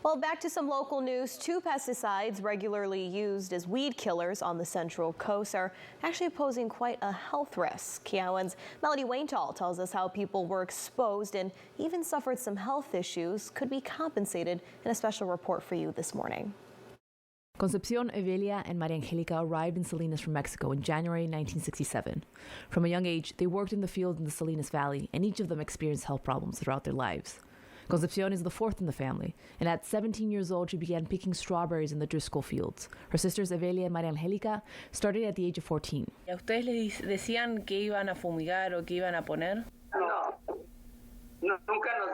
Well, back to some local news. Two pesticides regularly used as weed killers on the Central Coast are actually posing quite a health risk. KION's Melody Waintal tells us how people were exposed and even suffered some health issues could be compensated in a special report for you this morning. Concepcion, Evelia, and Maria Angelica arrived in Salinas from Mexico in January 1967. From a young age, they worked in the fields in the Salinas Valley, and each of them experienced health problems throughout their lives. Concepcion is the fourth in the family, and at 17 years old, she began picking strawberries in the Driscoll fields. Her sisters, Evelia and Maria Angelica, started at the age of 14. ¿A ustedes les decían que iban a fumigar o que iban a poner? No, nunca nos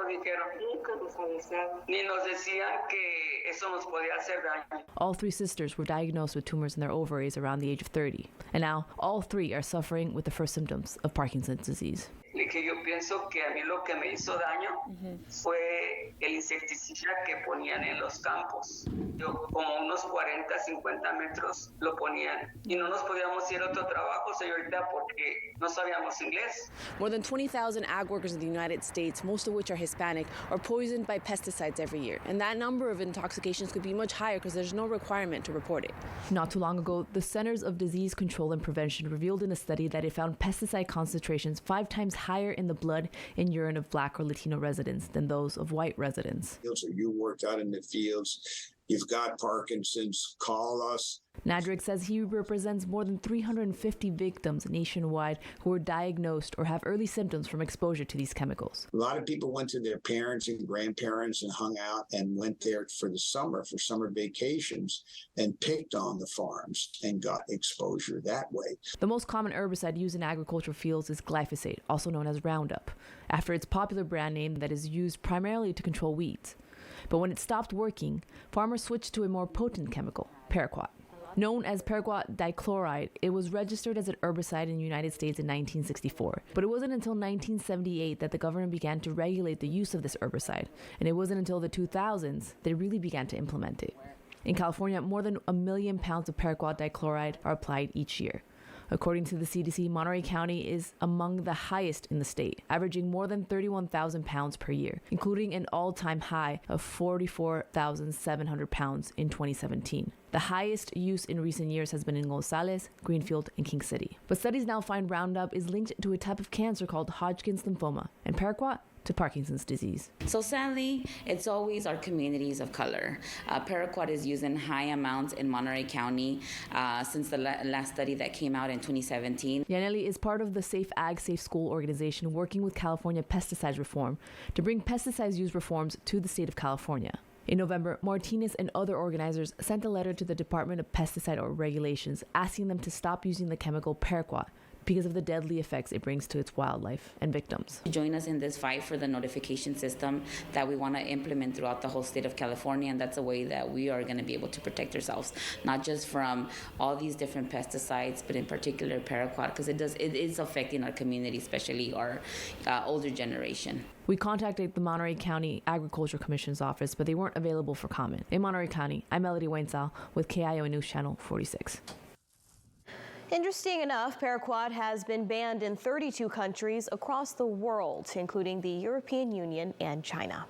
dijeron, nunca nos avisaron, ni nos decían que eso nos podía hacer daño. All three sisters were diagnosed with tumors in their ovaries around the age of 30, and now all three are suffering with the first symptoms of Parkinson's disease. Que yo pienso que a mí lo que me hizo daño fue el insecticida que ponían en los campos. Yo como unos 40, 50 metros lo ponían y no nos podíamos ir a otro trabajo, señorita, porque no sabíamos inglés. More than 20,000 ag workers in the United States, most of which are Hispanic, are poisoned by pesticides every year. And that number of intoxications could be much higher because there's no requirement to report it. Not too long ago, the Centers of Disease Control and Prevention revealed in a study that it found pesticide concentrations 5 times higher in the blood and urine of Black or Latino residents than those of white residents. So you worked out in the fields, you've got Parkinson's, call us. Nadrick says he represents more than 350 victims nationwide who were diagnosed or have early symptoms from exposure to these chemicals. A lot of people went to their parents and grandparents and hung out and went there for the summer, for summer vacations, and picked on the farms and got exposure that way. The most common herbicide used in agricultural fields is glyphosate, also known as Roundup, after its popular brand name that is used primarily to control weeds. But when it stopped working, farmers switched to a more potent chemical, paraquat. Known as paraquat dichloride, it was registered as an herbicide in the United States in 1964. But it wasn't until 1978 that the government began to regulate the use of this herbicide, and it wasn't until the 2000s they really began to implement it. In California, more than 1 million pounds of paraquat dichloride are applied each year. According to the CDC, Monterey County is among the highest in the state, averaging more than 31,000 pounds per year, including an all-time high of 44,700 pounds in 2017. The highest use in recent years has been in Gonzales, Greenfield, and King City. But studies now find Roundup is linked to a type of cancer called Hodgkin's lymphoma, and paraquat to Parkinson's disease. So sadly, it's always our communities of color. Paraquat is used in high amounts in Monterey County since the last study that came out in 2017. Yaneli is part of the Safe Ag, Safe School organization working with California pesticides reform to bring pesticides use reforms to the state of California. In November, Martinez and other organizers sent a letter to the Department of Pesticide Regulations asking them to stop using the chemical paraquat because of the deadly effects it brings to its wildlife and victims. Join us in this fight for the notification system that we want to implement throughout the whole state of California, and that's a way that we are going to be able to protect ourselves, not just from all these different pesticides, but in particular paraquat, because it is affecting our community, especially our older generation. We contacted the Monterey County Agriculture Commission's office, but they weren't available for comment. In Monterey County, I'm Melody Waintal with KION News Channel 46. Interesting enough, paraquat has been banned in 32 countries across the world, including the European Union and China.